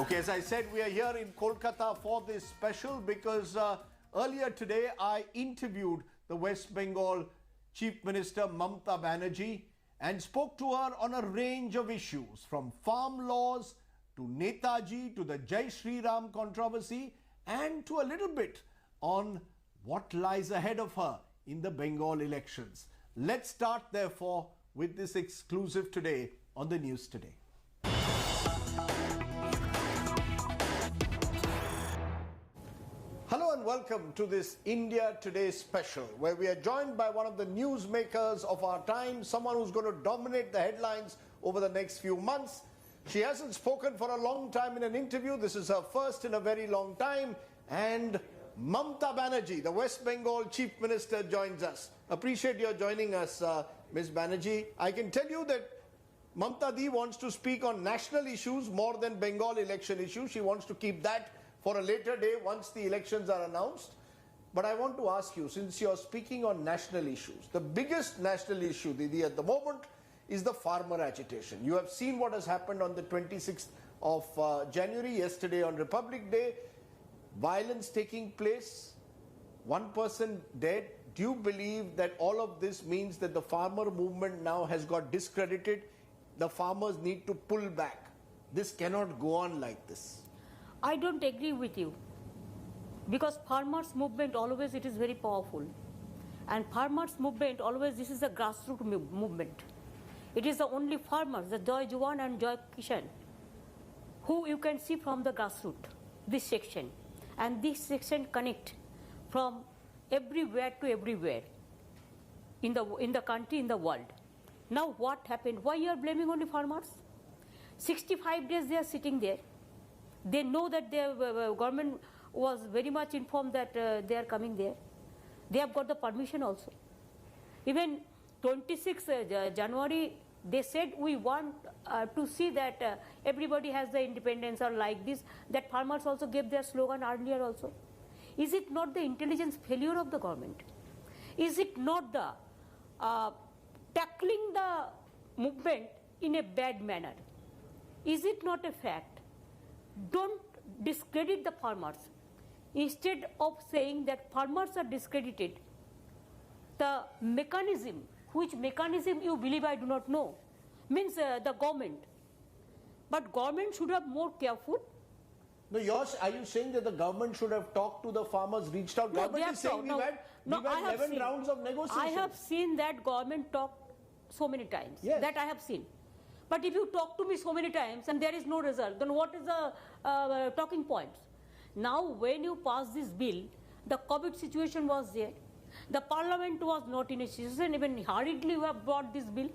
Okay, as I said, we are here in Kolkata for this special because earlier today I interviewed the West Bengal Chief Minister Mamata Banerjee and spoke to her on a range of issues from farm laws to Netaji to the Jai Shri Ram controversy and to a little bit on what lies ahead of her in the Bengal elections. Let's start therefore with this exclusive today on the News Today. Hello and welcome to this India Today special, where we are joined by one of the newsmakers of our time, someone who's going to dominate the headlines over the next few months. She hasn't spoken for a long time in an interview. This is her first in a very long time. And Mamata Banerjee, the West Bengal Chief Minister, joins us. Appreciate your joining us, Ms. Banerjee. I can tell you that Mamata Di wants to speak on national issues more than Bengal election issues. She wants to keep that for a later day once the elections are announced. But I want to ask you, since you're speaking on national issues, the biggest national issue, Didi, at the moment is the farmer agitation. You have seen what has happened on the 26th of January, yesterday on Republic Day. Violence taking place, one person dead. Do you believe that all of this means that the farmer movement now has got discredited? The farmers need to pull back. This cannot go on like this. I don't agree with you, because farmers movement always it is very powerful, and farmers movement always this is a grassroots movement. It is the only farmers, the Joy Jawan and Joy Kishan, who you can see from the grassroots, this section, and this section connect from everywhere to everywhere in the country, in the world. Now what happened? Why you are blaming only farmers? 65 days they are sitting there. They know that their government was very much informed that they are coming there. They have got the permission also. Even 26 January, they said we want to see that everybody has the independence or like this. That farmers also gave their slogan earlier also. Is it not the intelligence failure of the government? Is it not the tackling the movement in a bad manner? Is it not a fact? Don't discredit the farmers. Instead of saying that farmers are discredited, the mechanism, which mechanism you believe I do not know, means the government. But government should have more careful. No, are you saying that the government should have talked to the farmers, reached out? No, government is saying we've had 11 rounds of negotiations. I have seen that government talk so many times. Yes. That I have seen. But if you talk to me so many times and there is no result, then what is the talking points? Now when you pass this bill, the COVID situation was there. The parliament was not in a situation, even hurriedly we have brought this bill.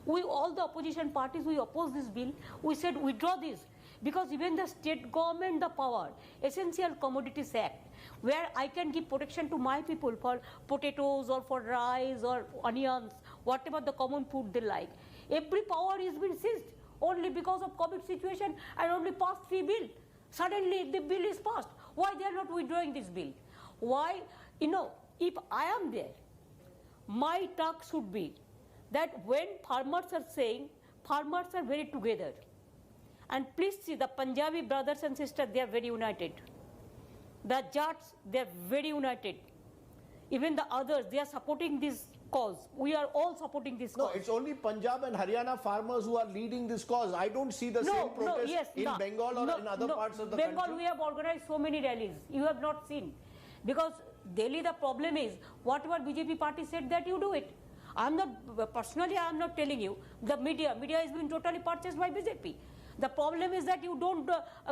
We, all the opposition parties, we opposed this bill. We said withdraw this. Because even the state government, the power, Essential Commodities Act, where I can give protection to my people for potatoes or for rice or onions, whatever the common food they like. Every power is been seized only because of COVID situation and only passed 3 bill. Suddenly the bill is passed. Why they are not withdrawing this bill? Why? You know, if I am there, my talk should be that when farmers are saying, farmers are very together. And please see the Punjabi brothers and sisters, they are very united. The Jats, they are very united. Even the others, they are supporting this cause. We are all supporting this cause. No, it's only Punjab and Haryana farmers who are leading this cause. I don't see the same protest in Bengal or in other parts of the country. Bengal, we have organized so many rallies. You have not seen. Because Delhi, the problem is, whatever BJP party said that you do it. I am not, personally I am not telling you. The media has been totally purchased by BJP. The problem is that you don't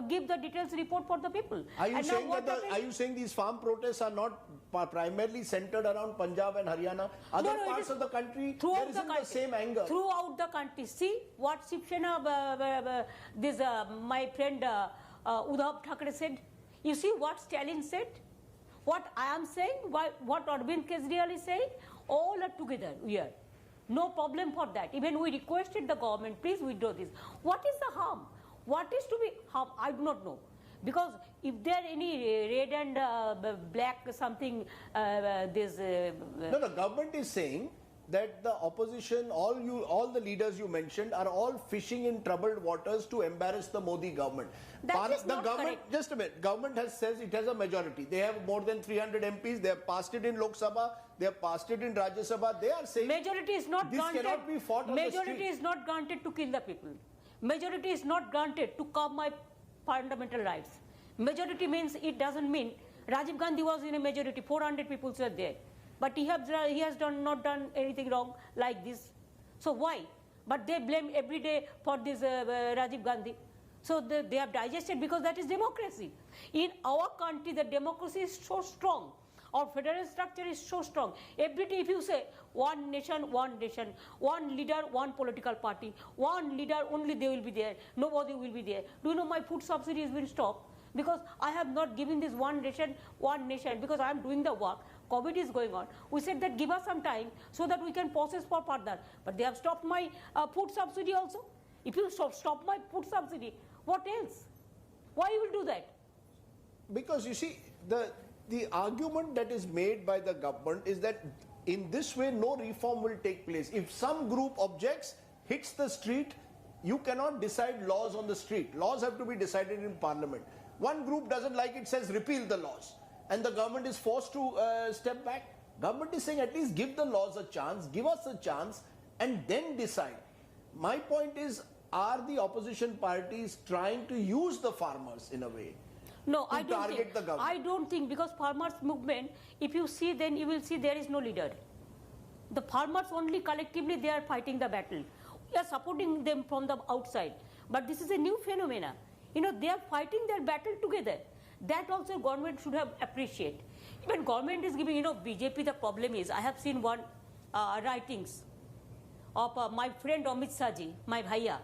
give the details report for the people. Are you saying these farm protests are not primarily centered around Punjab and Haryana? Other parts of the country, there isn't the same anger. Throughout the country. See what Shiv Sena, my friend Uddhav Thackeray said. You see what Stalin said? What I am saying, what Arvind Kejriwal is saying, all are together here. No problem for that. Even we requested the government, please withdraw this. What is the harm? What is to be harm? I do not know. Because if there are any red and black something, No, the government is saying that the opposition, all the leaders you mentioned, are all fishing in troubled waters to embarrass the Modi government? That is the not government, correct. just a minute, government says it has a majority. They have more than 300 MPs. They have passed it in Lok Sabha. They have passed it in Rajya Sabha. They are saying Majority is not this granted. cannot be fought on the Majority street. is not granted to kill the people. Majority is not granted to curb my fundamental rights. Majority means, it doesn't mean Rajiv Gandhi was in a majority, 400 people were there. But he has not done anything wrong like this. So why? But they blame every day for this Rajiv Gandhi. So they have digested, because that is democracy. In our country, the democracy is so strong. Our federal structure is so strong. Every day if you say one nation, one leader, one political party, one leader, only they will be there, nobody will be there. Do you know my food subsidy has been stopped? Because I have not given this one nation, because I am doing the work. COVID is going on. We said that give us some time so that we can process for further. But they have stopped my food subsidy also. If you stop my food subsidy, what else? Why you will do that? Because you see, the argument that is made by the government is that in this way no reform will take place. If some group objects, hits the street, you cannot decide laws on the street. Laws have to be decided in parliament. One group doesn't like it, says repeal the laws, and the government is forced to step back. Government is saying at least give the laws a chance, give us a chance, and then decide. My point is, are the opposition parties trying to use the farmers in a way? No, I don't think. The government? I don't think, because farmers movement, if you see, then you will see there is no leader. The farmers only collectively, they are fighting the battle. We are supporting them from the outside. But this is a new phenomena. You know, they are fighting their battle together. That also government should have appreciated. Even government is giving, BJP, the problem is, I have seen one writings of my friend Amit Shah ji, my bhaiya.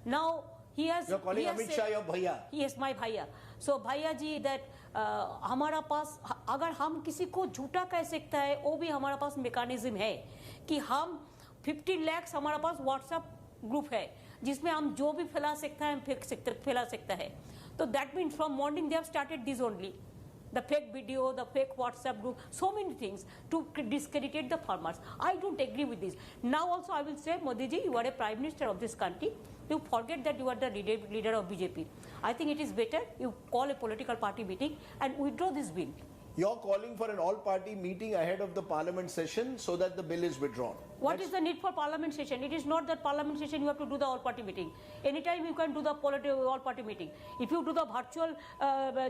Now, he has... You're calling Amit Shah your bhaiya? Yes, my bhaiya. So, bhaiya ji, that हमारा पास अगर हम किसी को झूठा कह सकता है, वो भी हमारा पास मैकेनिज्म है कि हम 15 लाख हमारा पास व्हाट्सएप ग्रुप है जिसमें हम जो भी फैला सकता है, हम फैला सकता है. So that means from morning they have started this only. The fake video, the fake WhatsApp group, so many things to discredit the farmers. I don't agree with this. Now also I will say, Modi ji, you are a Prime Minister of this country. You forget that you are the leader of BJP. I think it is better you call a political party meeting and withdraw this bill. You're calling for an all-party meeting ahead of the parliament session so that the bill is withdrawn. What is the need for parliament session? It is not that parliament session you have to do the all-party meeting. Anytime you can do the all-party meeting. If you do the virtual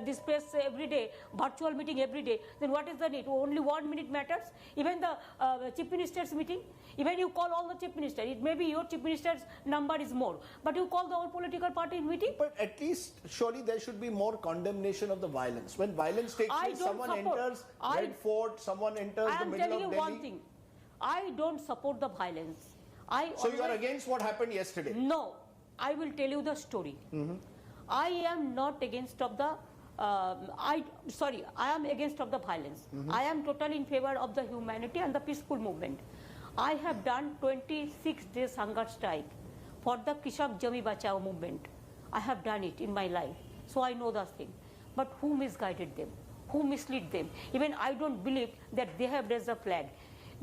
this press every day, virtual meeting every day, then what is the need? Only 1 minute matters. Even the chief minister's meeting, even you call all the chief ministers. It may be your chief minister's number is more, but you call the all political party meeting. But at least surely there should be more condemnation of the violence. When violence takes place, someone enters Red Fort, someone enters the middle of Delhi. I am telling you one thing. I don't support the violence. So you are against what happened yesterday? No. I will tell you the story. I am not against of the I am against of the violence. I am totally in favor of the humanity and the peaceful movement. I have done 26 days hunger strike for the Kishak Jami Bachao movement. I have done it in my life. So I know the thing. But who misguided them? Who misled them? Even I don't believe that they have raised the flag.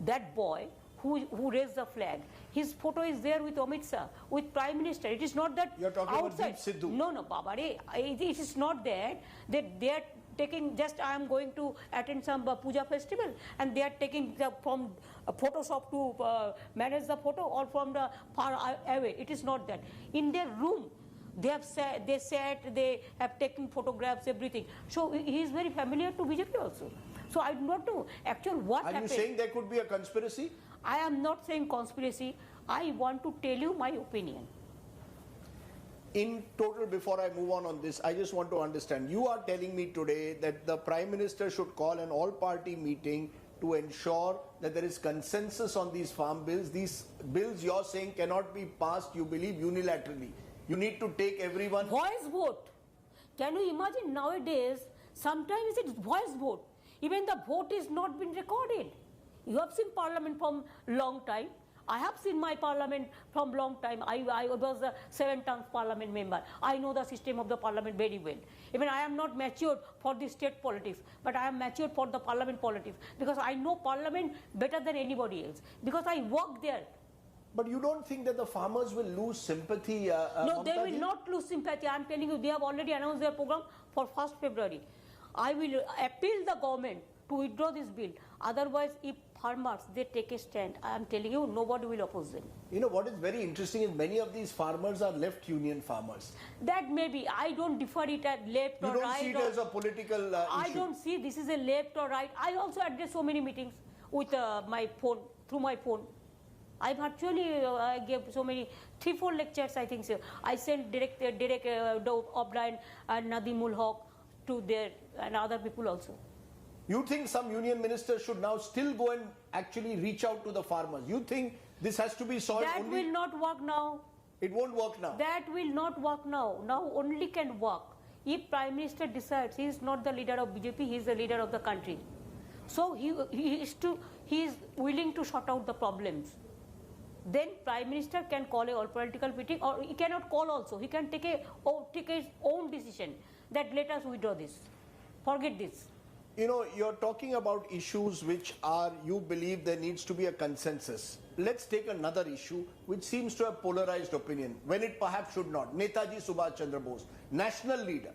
That boy who raised the flag, his photo is there with Amit Shah, with Prime Minister. It is not that you're talking outside. About Deep Sidhu. No, Babare. It is not that they are taking just I am going to attend some puja festival and they are taking from Photoshop to manage the photo or from the far away. It is not that. In their room, they have taken photographs, everything. So he is very familiar to BJP also. So I do not know actually what happened. Are you saying there could be a conspiracy? I am not saying conspiracy. I want to tell you my opinion. In total, before I move on this, I just want to understand. You are telling me today that the Prime Minister should call an all-party meeting to ensure that there is consensus on these farm bills. These bills you're saying cannot be passed, you believe, unilaterally. You need to take everyone... Voice vote. Can you imagine nowadays, sometimes it's voice vote. Even the vote is not been recorded. You have seen Parliament from long time. I have seen my parliament from long time. I was a 7-term parliament member. I know the system of the parliament very well. Even I am not matured for the state politics, but I am matured for the parliament politics because I know parliament better than anybody else because I work there. But you don't think that the farmers will lose sympathy? No, they Mamata will ji? not lose sympathy. I am telling you, they have already announced their program for 1st February. I will appeal the government to withdraw this bill. Otherwise, if farmers, they take a stand, I am telling you, nobody will oppose them. You know, what is very interesting is many of these farmers are left union farmers. That may be. I don't differ it at left You or don't right. see it as a political I issue. don't see this is a left or right. I also address so many meetings with my phone, through my phone. I virtually I gave so many 3-4 lectures, I think so. I sent Derek O'Brien and Nadim ul Haq to there and other people also. You think some union ministers should now still go and actually reach out to the farmers? You think this has to be solved That only? will not work now. It won't work now. That will not work now. Now only can work if Prime Minister decides he is not the leader of BJP, he is the leader of the country. So he is willing to sort out the problems. Then Prime Minister can call a all political meeting, or he cannot call also. He can take his own decision that let us withdraw this, forget this. You know, you're talking about issues which are, you believe there needs to be a consensus. Let's take another issue which seems to have polarized opinion, when it perhaps should not. Netaji Subhash Chandra Bose, national leader,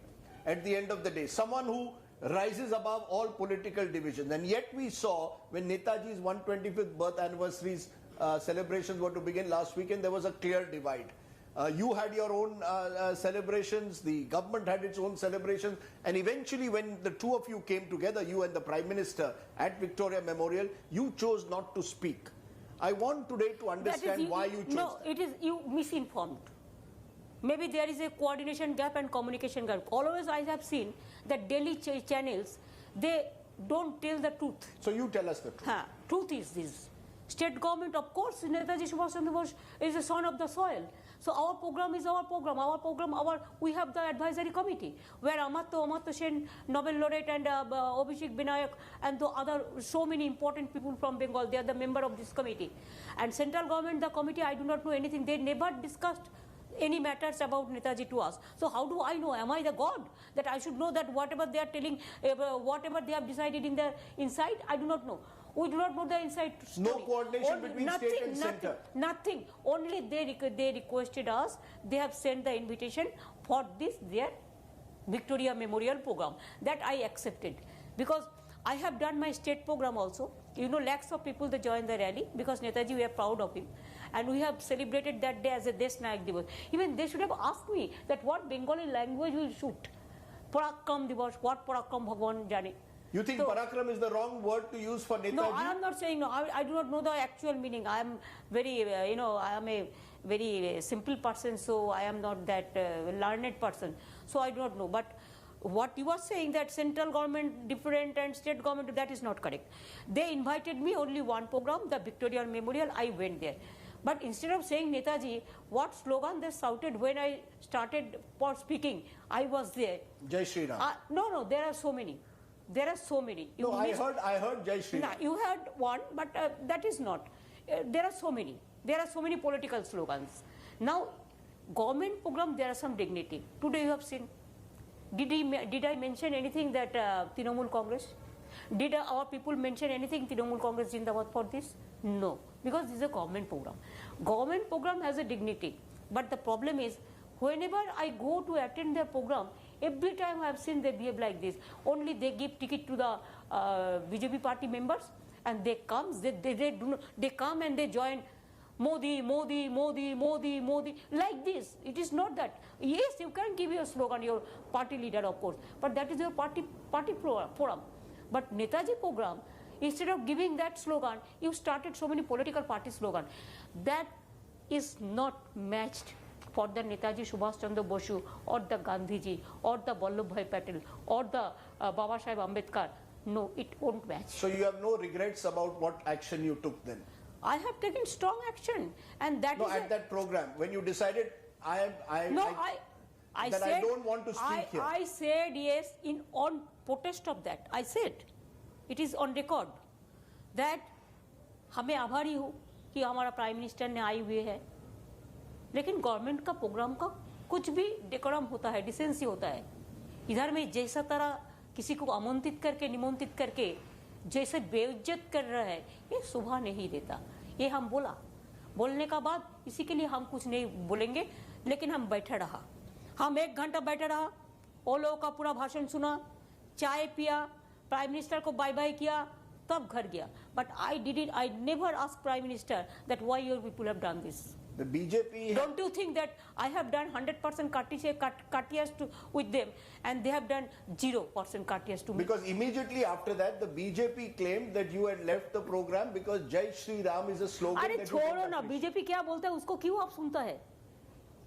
at the end of the day, someone who rises above all political divisions. And yet we saw when Netaji's 125th birth anniversaries celebrations were to begin last weekend, there was a clear divide. You had your own celebrations, the government had its own celebrations, and eventually when the two of you came together, you and the Prime Minister at Victoria Memorial, you chose not to speak. I want today to understand why you chose No, that. it is you misinformed. Maybe there is a coordination gap and communication gap. Always I have seen that daily channels, they don't tell the truth. So you tell us the truth. Truth is this. State government, of course, Netaji Subhash Chandra Bose is a son of the soil. So our program is our program. We have the advisory committee where Amartya Sen, Nobel laureate, and Abhishek Binayak, and the other so many important people from Bengal, they are the member of this committee. And central government, the committee, I do not know anything. They never discussed any matters about Netaji to us. So how do I know? Am I the God that I should know that whatever they are telling, whatever they have decided in their inside? I do not know. We do not know the inside story. No coordination between state and center. Nothing. Only they requested us. They have sent the invitation for this their Victoria Memorial program. That I accepted because I have done my state program also. You know, lakhs of people they joined the rally because Netaji, we are proud of him. And we have celebrated that day as a Desh Nayak Divas. Even they should have asked me that what Bengali language will suit. Parakram Divas, what Parakram Bhagwan Jane. You think So, Parakram is the wrong word to use for Netaji? No, I am not saying no. I do not know the actual meaning. I am very, I am a very simple person, so I am not that learned person. So I do not know. But what you are saying that central government different and state government, that is not correct. They invited me only one program, the Victoria Memorial. I went there. But instead of saying Netaji, what slogan they shouted when I started for speaking, I was there. Jai Shri Ram. No, there are so many. There are so many. No, I heard Jai Shri Ram. No, you had one, but that is not. There are so many. There are so many political slogans. Now, government program, there are some dignity. Today you have seen. Did I mention anything that Trinamool Congress? Did our people mention anything Trinamool Congress Jindabad for this? No, because this is a government program. Government program has a dignity. But the problem is, whenever I go to attend their program, every time I have seen they behave like this. Only they give ticket to the BJP party members, and they come. They come and they join Modi, Modi, Modi, Modi, Modi, like this. It is not that. Yes, you can give your slogan, your party leader, of course, but that is your party forum. But Netaji program, instead of giving that slogan, you started so many political party slogan. That is not matched for the Netaji Subhash Chandra Bose or the Gandhiji or the Vallabhbhai Patel or the Baba Saheb Ambedkar. No, it won't match. So you have no regrets about what action you took then? I have taken strong action, and that No, is at that program, when you decided, I said, I don't want to speak here. I said yes on protest of that. I said, it is on record, that हमें आभारी हूँ कि हमारा prime minister ने आए हुए है, लेकिन गवर्नमेंट का प्रोग्राम का कुछ भी डेकोरम होता है, डिसेंसी होता है। इधर में जैसा तरह किसी को आमंत्रित करके निमंत्रित करके जैसे बेइज्जत कर रहा है, ये शोभा नहीं देता। ये हम बोलने का बाद इसी के लिए हम कुछ नहीं बोलेंगे, लेकिन हम बैठे रहा। हम 1 घंटा बैठे रहा, वो लोगों का पूरा भाषण सुना, चाय पिया, प्राइम मिनिस्टर को बाय बाय किया, तब घर गया। But I never ask prime minister that why your people have done this. The BJP... Don't you think that I have done 100% courteous with them and they have done 0% courteous to me? Because immediately after that, the BJP claimed that you had left the program because Jai Shri Ram is a slogan. अरे छोड़ो ना, BJP क्या बोलता है उसको क्यों आप सुनता है?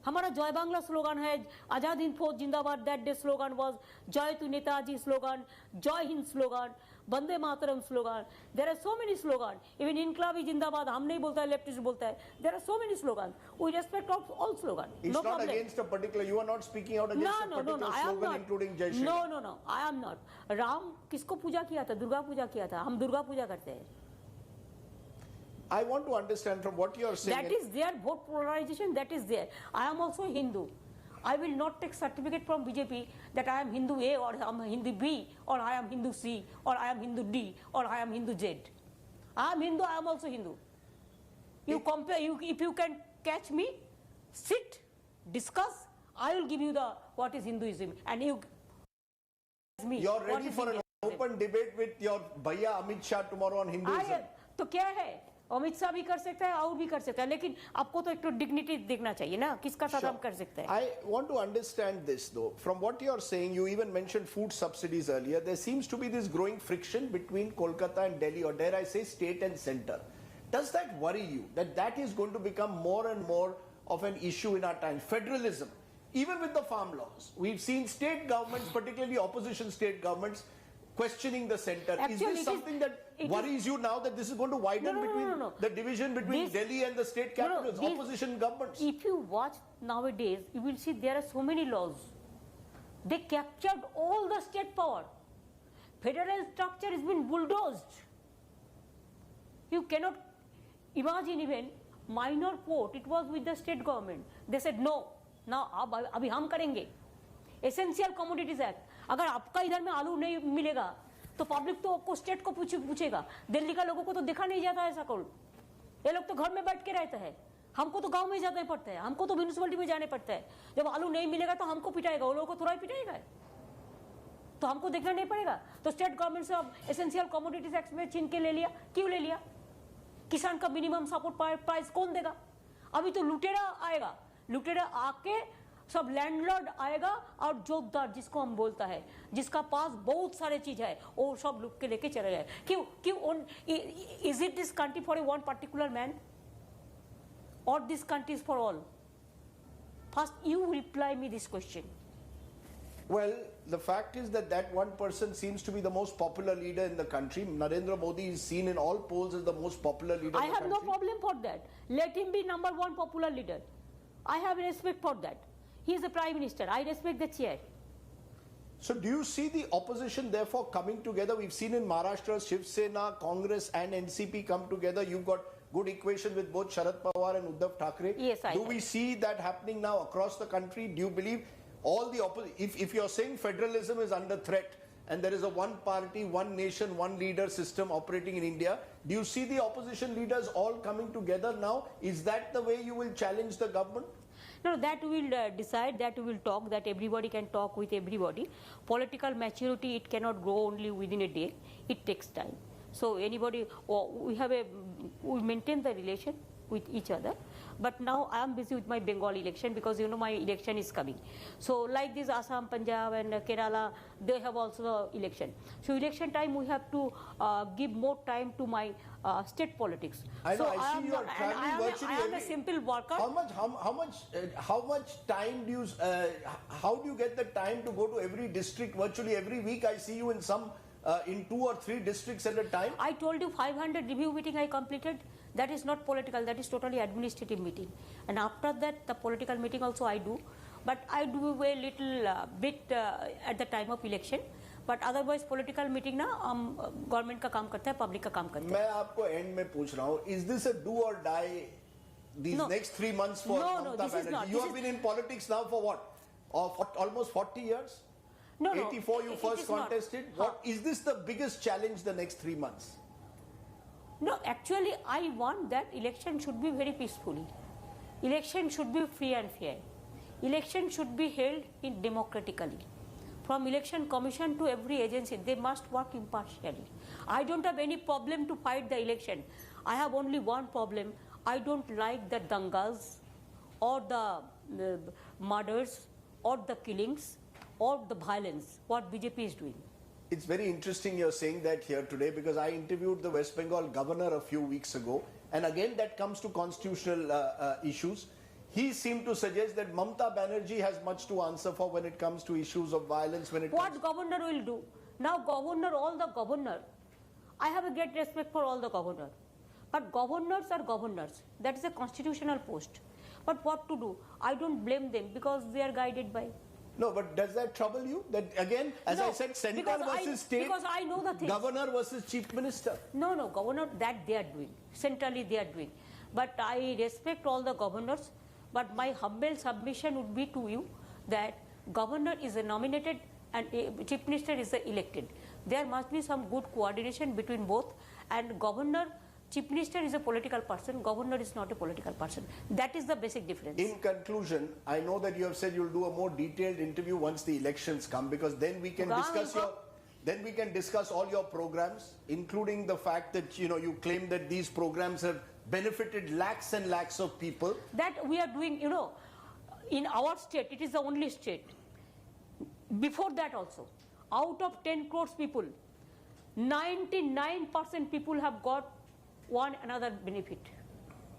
हमारा जय बांग्ला स्लोगन है, आजाद हिंद फौज जिंदाबाद, that day slogan was Jai to Netaji slogan, Jai Hind slogan, Vande Mataram slogan. There are so many slogan, even इनकलाबी जिंदाबाद हम नहीं बोलता है, लेफ्टिस्ट बोलता है। There are so many slogan, we respect all slogan. It's not against a particular, you are not speaking out against a particular slogan including Jai Shri Ram. No, I am not. Ram किसको पूजा किया था? दुर्गा पूजा किया था। हम दुर्गा पूजा करते हैं। I want to understand from what you are saying. That is there, vote polarization, that is there. I am also a Hindu. I will not take certificate from BJP that I am Hindu A or I am Hindu B or I am Hindu C or I am Hindu D or I am Hindu Z. I am Hindu, I am also Hindu. You compare, if you can catch me, sit, discuss, I will give you the what is Hinduism and you me. You are ready for an open debate with your Bhaiya Amit Shah tomorrow on Hinduism. तो क्या है, अमित शाह भी कर सकता है और भी कर सकता है, लेकिन आपको तो एक तो डिग्निटी देखना चाहिए ना, किसका साथ हम कर सकते हैं। I want to understand this though. From what you are saying, you even mentioned food subsidies earlier. There seems to be this growing friction between Kolkata and Delhi, or dare I say state and center. Does that worry you, that that is going to become more and more of an issue in our time? Federalism, even with the farm laws. We've seen state governments, particularly opposition state governments, questioning the center. Actually, is this something that worries you now, that this is going to widen the division between Delhi and the state capitals, opposition governments? If you watch nowadays, you will see there are so many laws. They captured all the state power. Federal structure has been bulldozed. You cannot imagine even minor port, it was with the state government. They said no, now अभी हम करेंगे. Essential Commodities Act. अगर आपका इधर में आलू नहीं मिलेगा तो पब्लिक तो आपको स्टेट को पूछेगा। दिल्ली का लोगों को तो देखा नहीं जाता ऐसा कौन, ये लोग तो घर में बैठ के रहते हैं, हमको तो गांव में जाना पड़ता है, हमको तो म्यूनिसिपैलिटी में जाने पड़ता है। जब आलू नहीं मिलेगा तो हमको पिटाएगा, वो लोगों को थोड़ा ही पिटाएगा, तो हमको देखना नहीं पड़ेगा। तो स्टेट गवर्नमेंट से अब एसेंशियल कमोडिटीज एक्ट में छीन के ले लिया। क्यों ले लिया? किसान का मिनिमम सपोर्ट प्राइस कौन देगा? अभी तो लुटेरा आएगा, लुटेरा आके सब लैंडलॉर्ड आएगा और जोतदार जिसको हम बोलता है, जिसका पास बहुत सारे चीज है, वो सब लुट के लेके चले गए। क्यों is it this country for a one particular man और this country is for all? First you reply me this question. Well, the fact is that one person seems to be the most popular leader in the country. Narendra Modi is seen in all polls as the most popular leader in the country. I have no problem for that. Let him be number one popular leader. I have respect for that. He is the Prime Minister. I respect the chair. So do you see the opposition therefore coming together? We've seen in Maharashtra, Shiv Sena, Congress and NCP come together. You've got good equation with both Sharad Pawar and Uddhav Thackeray. Yes, I do we see that happening now across the country? Do you believe all the if you're saying federalism is under threat and there is a one party, one nation, one leader system operating in India, do you see the opposition leaders all coming together now? Is that the way you will challenge the government? No, that we will decide, that we will talk, that everybody can talk with everybody. Political maturity, it cannot grow only within a day. It takes time. So anybody, we maintain the relation with each other. But now I am busy with my Bengal election because you know my election is coming. So like this Assam, Punjab and Kerala, they have also election. So election time we have to give more time to my state politics. I know, so I see you are traveling virtually. I am a simple worker. How much time do you, how do you get the time to go to every district virtually every week? I see you in in 2 or 3 districts at a time. I told you 500 review meeting I completed. That is not political, that is totally administrative meeting. And after that, the political meeting also I do. But I do a little bit at the time of election. But otherwise political meeting ना government का काम करता है, public का काम करता है. मैं आपको end में पूछ रहा हूँ, is this a do or die these next 3 months for Mamata Banerjee? You have been in politics now for what? Almost 40 years? No, 84 you first contested. What is this the biggest challenge the next 3 months? No, actually I want that election should be very peacefully. Election should be free and fair. Election should be held in democratically. From election commission to every agency, they must work impartially. I don't have any problem to fight the election. I have only one problem. I don't like the dangas or the murders or the killings or the violence, what BJP is doing. It's very interesting you're saying that here today, because I interviewed the West Bengal governor a few weeks ago, and again that comes to constitutional issues. He seemed to suggest that Mamata Banerjee has much to answer for when it comes to issues of violence. What governor will do? Now governor, all the governor, I have a great respect for all the governors. But governors are governors. That is a constitutional post. But what to do? I don't blame them because they are guided by. No, but does that trouble you? That again, as I said, center versus state, because I know the things. Governor versus chief minister. No, governor, that they are doing. Centrally they are doing. But I respect all the governors. But my humble submission would be to you that governor is a nominated and chief minister is a elected. There must be some good coordination between both, and governor, chief minister is a political person, governor is not a political person. That is the basic difference. In conclusion, I know that you have said you'll do a more detailed interview once the elections come, because then we can discuss all your programs, including the fact that you claim that these programs have benefited lakhs and lakhs of people. That we are doing, in our state, it is the only state. Before that also, out of 10 crores people, 99% people have got one another benefit,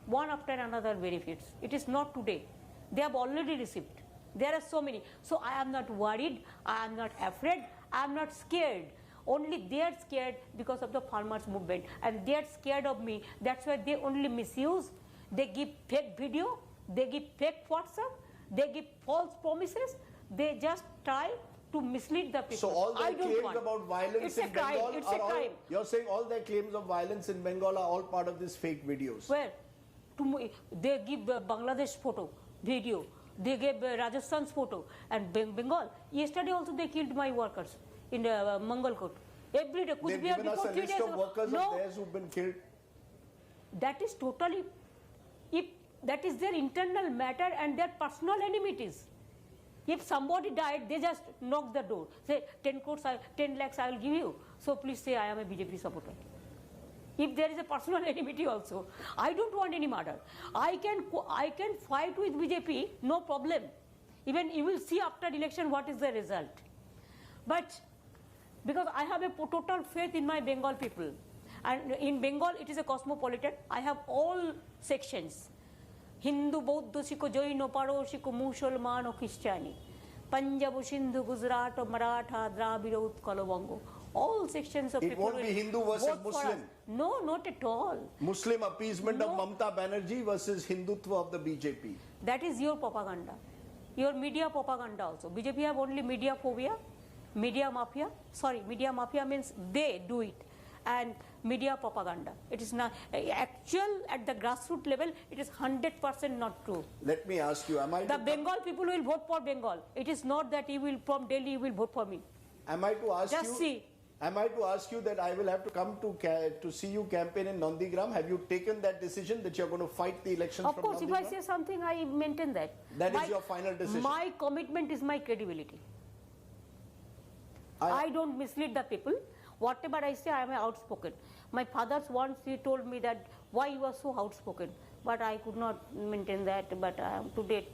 one after another benefits. It is not today. They have already received. There are so many. So I am not worried, I am not afraid, I am not scared. Only they are scared because of the farmers movement, and they are scared of me. That's why they only misuse. They give fake video, they give fake WhatsApp, they give false promises. They just try to mislead the people. So all their claims about violence in Bengal are all, you're saying all their claims of violence in Bengal are all part of these fake videos? Where? They give Bangladesh photo, video. They gave Rajasthan's photo and Bengal. Yesterday also they killed my workers in Mangalkot. Every day. They've given us a list of workers of theirs who've been killed. That is totally, if that is their internal matter and their personal enmities. If somebody died, they just knock the door. Say 10 crores, 10 lakhs I will give you. So please say I am a BJP supporter. If there is a personal enmity also, I don't want any murder. I can fight with BJP, no problem. Even you will see after election what is the result. But because I have a total faith in my Bengal people, and in Bengal it is a cosmopolitan. I have all sections: Hindu, Bauddha, Sikh, Jain, Paro, Sikh, Musalman, or Christiani, Punjab, Sindhu, Gujarat, Maratha, Dravida, Utkal, Bongo. All sections of people. It won't be Hindu versus Muslim. No, not at all. Muslim appeasement of Mamata Banerjee versus Hindutva of the BJP. That is your propaganda, your media propaganda also. BJP have only media phobia, media mafia. Sorry, media mafia means they do it, and media propaganda. It is not actual at the grassroots level. It is 100% not true. Let me ask you: the Bengal people will vote for Bengal. It is not that you will from Delhi you will vote for me. Am I to ask Just see. Am I to ask you that I will have to come to see you campaign in Nandigram? Have you taken that decision that you're going to fight the elections of from course, Nandigram? if I say something, I maintain that. That is your final decision? My commitment is my credibility. I don't mislead the people. Whatever I say, I am outspoken. My father once he told me that why you are so outspoken, but I could not maintain that. But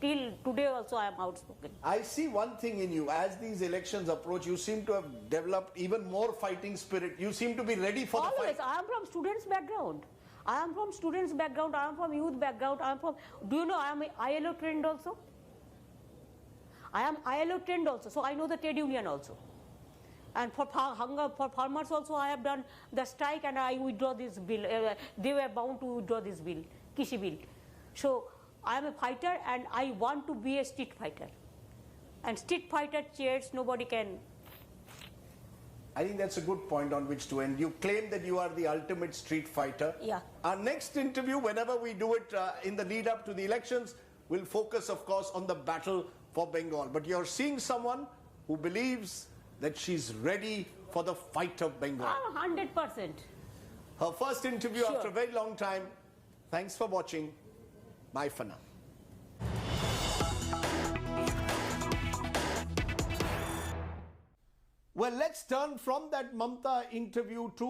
till today also I am outspoken. I see one thing in you. As these elections approach, you seem to have developed even more fighting spirit. You seem to be ready for the fight. Always. I am from students' background. I am from students' background. I am from youth background. I am from. Do you know I am ILO trained also? I am ILO trained also. So I know the trade union also. And for hunger, for farmers also, I have done the strike and I withdraw this bill. They were bound to withdraw this bill, Kishi bill. So I am a fighter and I want to be a street fighter. And street fighter chairs, nobody can I think that's a good point on which to end. You claim that you are the ultimate street fighter. Yeah. Our next interview, whenever we do it in the lead up to the elections, will focus, of course, on the battle for Bengal. But you're seeing someone who believes that she's ready for the fight of Bengal. 100%. Her first interview Sure. after a very long time. Thanks for watching. Bye for now. Well, let's turn from that Mamata interview to